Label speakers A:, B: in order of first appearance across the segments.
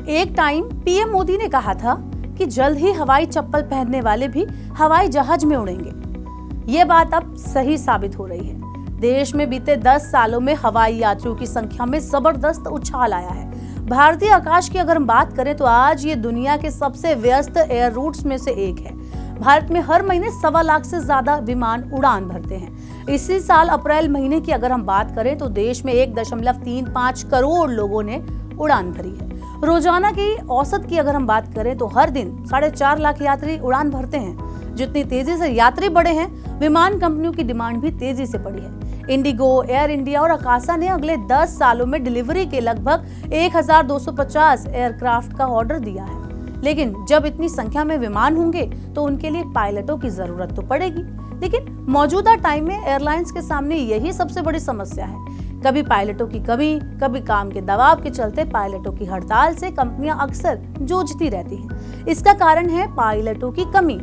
A: एक time PM Modi ने कहा था कि जल्द ही हवाई चप्पल पहनने वाले भी हवाई जहाज में उड़ेंगे। ये बात अब सही साबित हो रही है। देश में बीते 10 सालों में हवाई यात्रियों की संख्या में जबरदस्त उछाल आया है। भारतीय आकाश की अगर हम बात करें तो आज ये दुनिया के सबसे व्यस्त एयर रूट्स में से एक है। भारत में हर महीने 1.25 लाख से ज्यादा विमान उड़ान भरते हैं। इसी साल अप्रैल महीने की अगर हम बात करें तो देश में 1.35 करोड़ लोगों ने उड़ान भरी है। रोजाना की औसत की अगर हम बात करें तो हर दिन 4.5 लाख यात्री उड़ान भरते हैं। जितनी तेजी से यात्री बढ़े हैं, विमान कंपनियों की डिमांड भी तेजी से बढ़ी है। इंडिगो, एयर इंडिया और आकाशा ने अगले 10 सालों में डिलीवरी के लगभग 1250 एयरक्राफ्ट का ऑर्डर दिया है। लेकिन जब इतनी संख्या में विमान होंगे तो उनके लिए पायलटों की जरूरत तो पड़ेगी। लेकिन मौजूदा टाइम में एयरलाइंस के सामने यही सबसे बड़ी समस्या है। कभी पायलटों की कमी, कभी काम के दबाव के चलते पायलटों की हड़ताल से कंपनियां अक्सर जूझती रहती हैं। इसका कारण है पायलटों की कमी।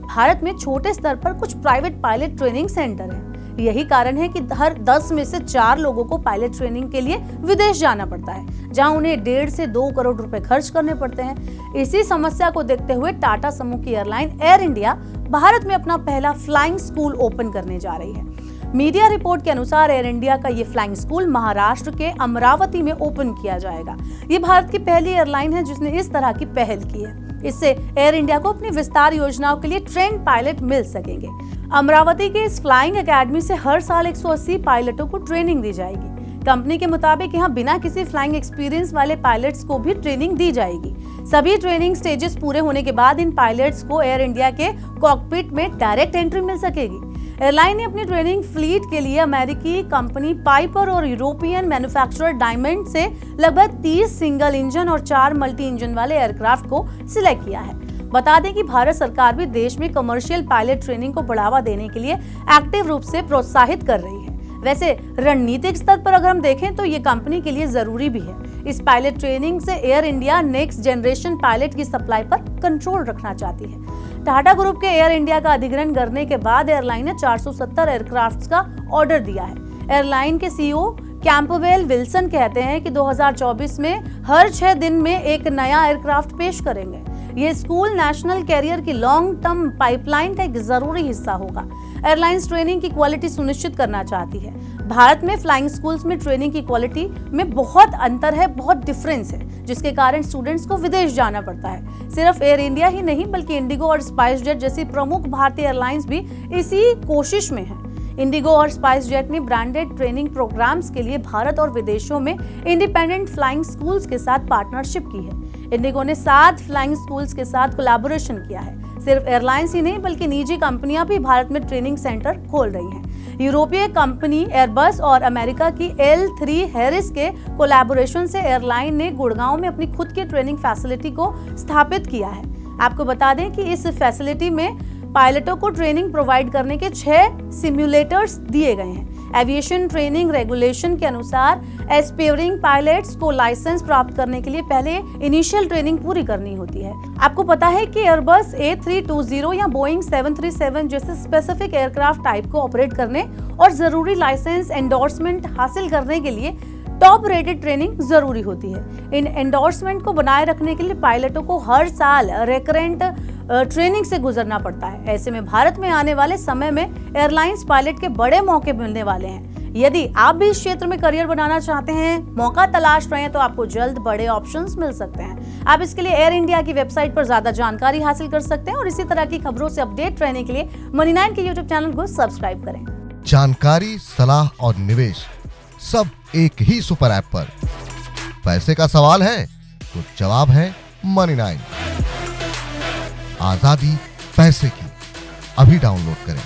A: भारत में छोटे स्तर पर कुछ प्राइवेट पायलट ट्रेनिंग सेंटर हैं। यही कारण है कि हर 10 में से 4 लोगों को पायलट ट्रेनिंग के लिए विदेश जाना पड़ता है, जहां उन्हें 1.5 से 2 करोड़ रुपए खर्च करने पड़ते हैं। इसी समस्या को देखते हुए टाटा समूह की एयरलाइन एयर इंडिया भारत में अपना पहला फ्लाइंग स्कूल ओपन करने जा रही है। मीडिया रिपोर्ट के अनुसार एयर इंडिया का ये फ्लाइंग स्कूल महाराष्ट्र के अमरावती में ओपन किया जाएगा। ये भारत की पहली एयरलाइन है जिसने इस तरह की पहल की है। इससे एयर इंडिया को अपनी विस्तार योजनाओं के लिए ट्रेंड पायलट मिल सकेंगे। अमरावती के इस फ्लाइंग एकेडमी से हर साल 180 पायलटों को ट्रेनिंग दी जाएगी। कंपनी के मुताबिक यहाँ बिना किसी फ्लाइंग एक्सपीरियंस वाले पायलट्स को भी ट्रेनिंग दी जाएगी। सभी ट्रेनिंग स्टेजेस पूरे होने के बाद इन पायलट्स को एयर इंडिया के कॉकपिट में डायरेक्ट एंट्री मिल सकेगी। एयरलाइन ने अपनी ट्रेनिंग फ्लीट के लिए अमेरिकी कंपनी पाइपर और यूरोपियन मैन्युफैक्चरर डायमंड से लगभग 30 सिंगल इंजन और 4 मल्टी इंजन वाले एयरक्राफ्ट को सिलेक्ट किया है। बता दें कि भारत सरकार भी देश में कमर्शियल पायलट ट्रेनिंग को बढ़ावा देने के लिए एक्टिव रूप से प्रोत्साहित कर रही है। वैसे रणनीतिक स्तर पर अगर हम देखें तो ये कंपनी के लिए जरूरी भी है। इस पायलट ट्रेनिंग से air India next generation pilot की सप्लाई पर कंट्रोल रखना चाहती है। टाटा ग्रुप के एयर इंडिया का अधिग्रहण करने के बाद एयरलाइन ने 470 एयरक्राफ्ट का ऑर्डर दिया है। एयरलाइन के सीईओ कैंपबेल विल्सन कहते हैं कि 2024 में हर 6 दिन में एक नया एयरक्राफ्ट पेश करेंगे। ये स्कूल नेशनल कैरियर की लॉन्ग टर्म पाइपलाइन का एक जरूरी हिस्सा होगा। एयरलाइंस ट्रेनिंग की क्वालिटी सुनिश्चित करना चाहती है। भारत में फ्लाइंग स्कूल्स में ट्रेनिंग की क्वालिटी में बहुत अंतर है, बहुत डिफरेंस है, जिसके कारण स्टूडेंट्स को विदेश जाना पड़ता है। सिर्फ एयर इंडिया ही नहीं बल्कि इंडिगो और स्पाइस जेट जैसी प्रमुख भारतीय एयरलाइंस भी इसी कोशिश में है। इंडिगो और स्पाइस जेट ने ब्रांडेड ट्रेनिंग प्रोग्राम्स के लिए भारत और विदेशों में इंडिपेंडेंट फ्लाइंग स्कूल्स के साथ पार्टनरशिप की है। इंडिगो ने 7 फ्लाइंग स्कूल्स के साथ कोलैबोरेशन किया है। सिर्फ एयरलाइंस ही नहीं बल्कि निजी कंपनियां भी भारत में ट्रेनिंग सेंटर खोल रही हैं। यूरोपीय कंपनी एयरबस और अमेरिका की L3 हैरिस के कोलैबोरेशन से एयरलाइन ने गुड़गांव में अपनी खुद की ट्रेनिंग फैसिलिटी को स्थापित किया है। आपको बता दें कि इस फैसिलिटी में पायलटों को ट्रेनिंग प्रोवाइड करने के 6 सिम्युलेटर्स दिए गए हैं। एविएशन ट्रेनिंग रेगुलेशन के अनुसार एस्पायरिंग पायलट्स को लाइसेंस प्राप्त करने के लिए पहले इनिशियल ट्रेनिंग पूरी करनी होती है। आपको पता है कि एयरबस A320 या बोइंग 737 जैसे स्पेसिफिक एयरक्राफ्ट टाइप को ऑपरेट करने और जरूरी लाइसेंस एंडोर्समेंट हासिल करने के लिए टॉप रेटेड ट्रेनिंग जरूरी होती है। इन एंडोर्समेंट को बनाए रखने के लिए पायलटों को हर साल रिकरेंट ट्रेनिंग से गुजरना पड़ता है। ऐसे में भारत में आने वाले समय में एयरलाइंस पायलट के बड़े मौके मिलने वाले हैं। यदि आप भी इस क्षेत्र में करियर बनाना चाहते हैं, मौका तलाश रहे हैं, तो आपको जल्द बड़े ऑप्शंस मिल सकते हैं। आप इसके लिए एयर इंडिया की वेबसाइट पर ज्यादा जानकारी हासिल कर सकते हैं और इसी तरह की खबरों से अपडेट रहने के लिए मनी9 के यूट्यूब चैनल को सब्सक्राइब करें।
B: जानकारी, सलाह और निवेश सब एक ही सुपर ऐप पर। पैसे का सवाल है तो जवाब है मनी9। आजादी पैसे की। अभी डाउनलोड करें।